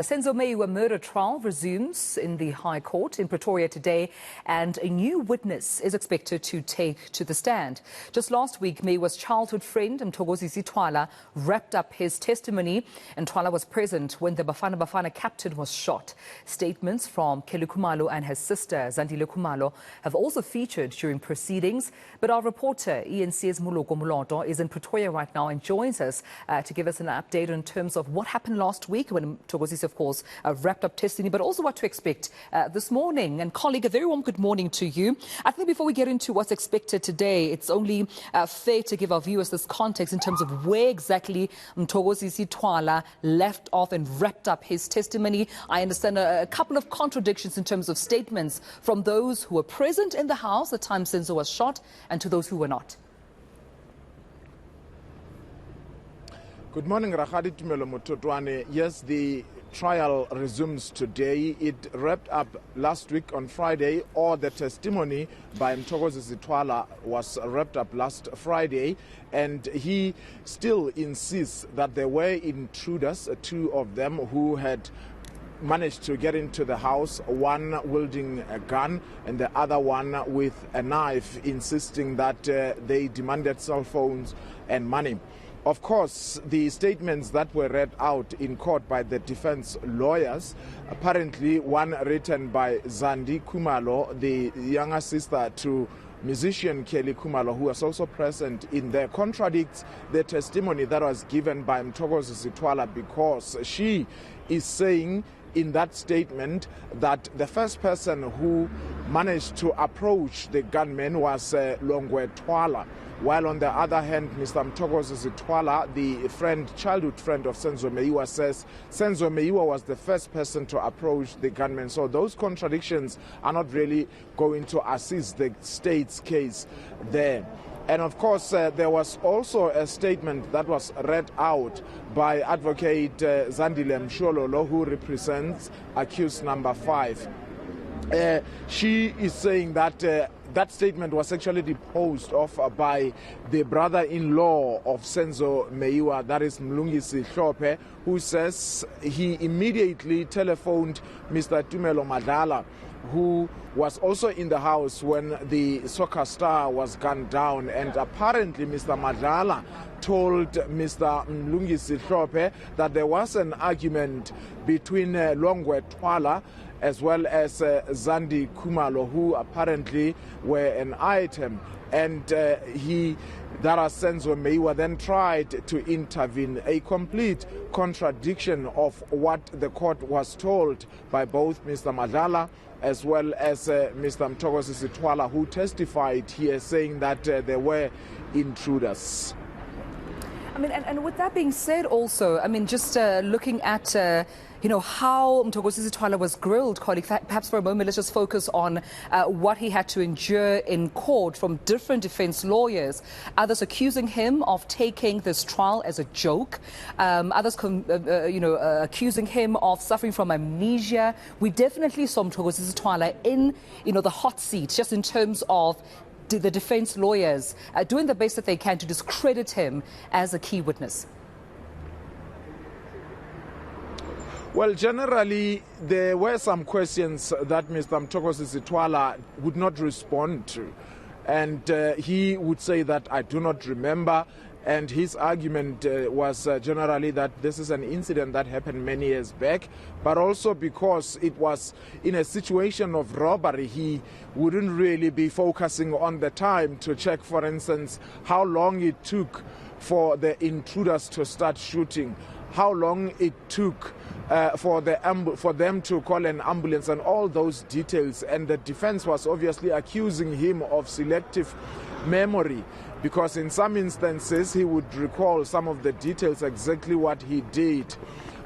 The Senzo Meyiwa murder trial resumes in the High Court in Pretoria today, and a new witness is expected to take to the stand. Just last week, Meyiwa's childhood friend, Twala, wrapped up his testimony, and Twala was present when the Bafana captain was shot. Statements from Kelly Khumalo and his sister, Zandile Khumalo, have also featured during proceedings. But our reporter, eNCA's Moloko Moloto, is in Pretoria right now and joins us to give us an update in terms of what happened last week when Thokozisi, of course, wrapped up testimony, but also what to expect this morning. And colleague, a very warm good morning to you. I think before we get into what's expected today, it's only fair to give our viewers this context in terms of where exactly Thokozisi Twala left off and wrapped up his testimony. I understand a couple of contradictions in terms of statements from those who were present in the house at the time Senzo was shot and to those who were not. Good morning, Rahadi Tumelo Mototwane. Yes, the trial resumes today. It wrapped up last week on Friday, or the testimony by Thokozisi Twala was wrapped up last Friday, and he still insists that there were intruders, two of them, who had managed to get into the house, one wielding a gun and the other one with a knife, insisting that they demanded cell phones and money. Of course, the statements that were read out in court by the defense lawyers, apparently one written by Zandi Khumalo, the younger sister to musician Kelly Khumalo, who was also present in there, contradicts the testimony that was given by Thokozisi Twala, because she is saying in that statement that the first person who managed to approach the gunman was Longwe Twala, while on the other hand, Mr. Thokozisi Twala, the childhood friend of Senzo Meyiwa, says Senzo Meyiwa was the first person to approach the gunman. So those contradictions are not really going to assist the state's case there. And of course, there was also a statement that was read out by Advocate Zandile Mshololo, who represents accused number 5. She is saying that that statement was actually deposed of by the brother-in-law of Senzo Meyiwa, that is Mlungisi Hlope, who says he immediately telephoned Mr. Tumelo Madlala, who was also in the house when the soccer star was gunned down. And apparently Mr. Madlala told Mr. Mlungisi Hlope that there was an argument between Longwe Twala as well as Zandi Khumalo, who apparently were an item. And Senzo Meyiwa then tried to intervene, a complete contradiction of what the court was told by both Mr. Madlala as well as Mr. Thokozisi Twala, who testified here saying that there were intruders. I mean, and with that being said also, I mean, just looking at how Thokozisi Twala was grilled, colleague, perhaps for a moment, let's just focus on what he had to endure in court from different defense lawyers. Others accusing him of taking this trial as a joke. Others, accusing him of suffering from amnesia. We definitely saw Thokozisi Twala in, the hot seat, just in terms of the defense lawyers doing the best that they can to discredit him as a key witness. Well, generally, there were some questions that Mr. Thokozisi Twala would not respond to. And he would say that I do not remember. And his argument was generally that this is an incident that happened many years back, but also because it was in a situation of robbery, he wouldn't really be focusing on the time to check, for instance, how long it took for the intruders to start shooting, how long it took for them to call an ambulance, and all those details. And the defense was obviously accusing him of selective memory, because in some instances he would recall some of the details, exactly what he did.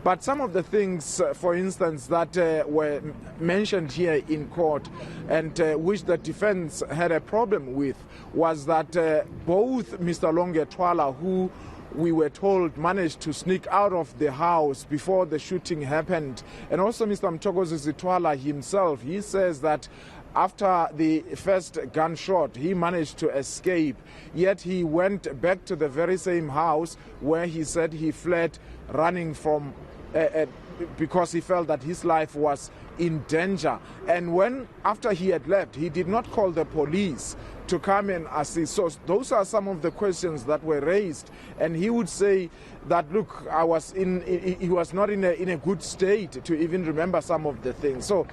But some of the things, for instance, that were mentioned here in court and which the defense had a problem with was that both Mr. Longwe Twala, who we were told managed to sneak out of the house before the shooting happened, and also Mr. Thokozisi Twala himself, he says that after the first gunshot, he managed to escape, yet he went back to the very same house where he said he fled, running from because he felt that his life was in danger. And when, after he had left, he did not call the police to come and assist. So those are some of the questions that were raised. And he would say that, look, he was not in a good state to even remember some of the things. So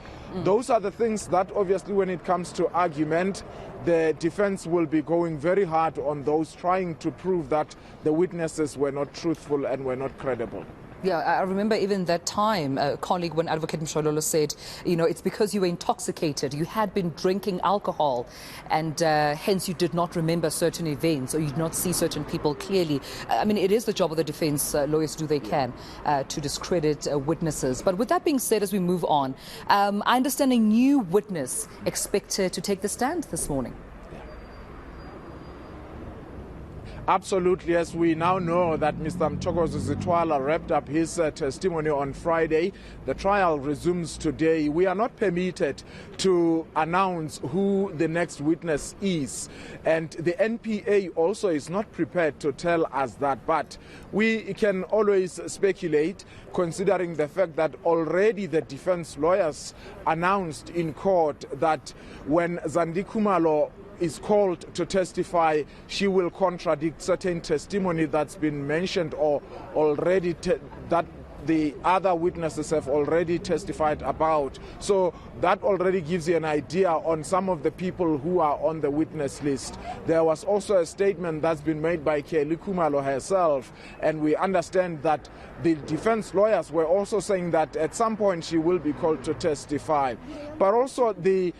those are the things that obviously when it comes to argument, the defense will be going very hard on those trying to prove that the witnesses were not truthful and were not credible. Yeah, I remember even that time, a colleague, when Advocate Mshololo said, you know, it's because you were intoxicated, you had been drinking alcohol, and hence you did not remember certain events or you did not see certain people clearly. I mean, it is the job of the defense lawyers to do they can to discredit witnesses. But with that being said, as we move on, I understand a new witness expected to take the stand this morning. Absolutely, as we now know that Mr. Mthokozi Sitwala wrapped up his testimony on Friday. The trial resumes today. We are not permitted to announce who the next witness is, and the NPA also is not prepared to tell us that, but we can always speculate, considering the fact that already the defense lawyers announced in court that when Zandi Khumalo is called to testify, she will contradict certain testimony that's been mentioned or already that the other witnesses have already testified about. So that already gives you an idea on some of the people who are on the witness list. There was also a statement that's been made by Kelly Khumalo herself, and we understand that the defense lawyers were also saying that at some point she will be called to testify. But also the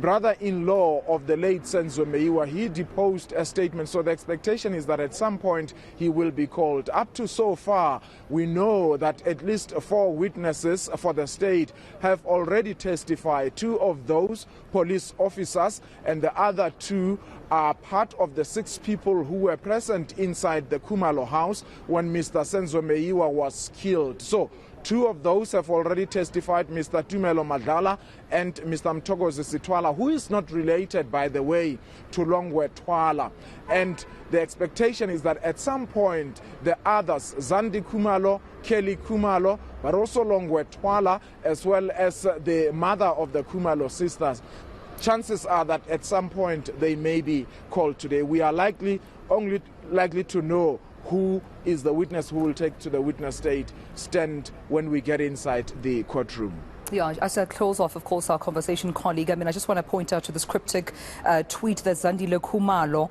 brother-in-law of the late Senzo Meyiwa, he deposed a statement, so the expectation is that at some point he will be called. Up to so far, we know that at least 4 witnesses for the state have already testified. 2 of those police officers and the other 2 are part of the 6 people who were present inside the Khumalo house when Mr. Senzo Meyiwa was killed. So 2 of those have already testified, Mr. Tumelo Madlala and Mr. Mthokozi Sitwala, who is not related, by the way, to Longwe Twala. And the expectation is that at some point the others, Zandi Khumalo, Kelly Khumalo, but also Longwe Twala, as well as the mother of the Khumalo sisters, chances are that at some point they may be called today. We are only likely to know who is the witness who will take to the witness stand when we get inside the courtroom. Yeah, as I close off, of course, our conversation, colleague, I just want to point out to this cryptic tweet that Zandile Khumalo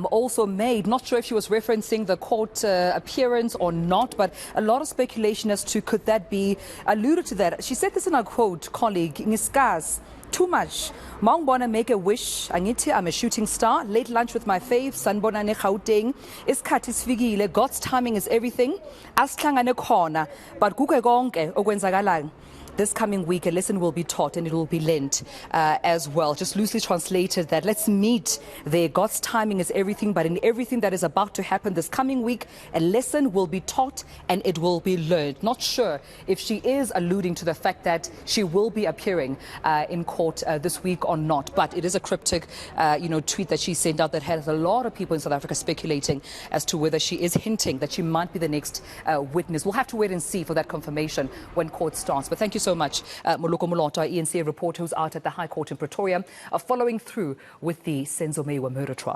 also made. Not sure if she was referencing the court appearance or not, but a lot of speculation as to could that be alluded to that. She said this in a quote, colleague, "Ngiskas too much. Maungbona make a wish. Angithi I'm a shooting star. Late lunch with my fave. Sanbona ne Gauteng. Isikhathi sfikile. God's timing is everything. Asihlangane khona. But kuke konke okwenzakalayo. This coming week, a lesson will be taught and it will be learnt as well. Just loosely translated that let's meet there. God's timing is everything, but in everything that is about to happen this coming week, a lesson will be taught and it will be learned. Not sure if she is alluding to the fact that she will be appearing in court this week or not, but it is a cryptic tweet that she sent out that has a lot of people in South Africa speculating as to whether she is hinting that she might be the next witness. We'll have to wait and see for that confirmation when court starts. But thank you so much, Moloko Moloto, our eNCA reporter who's out at the High Court in Pretoria, following through with the Senzo Meyiwa murder trial.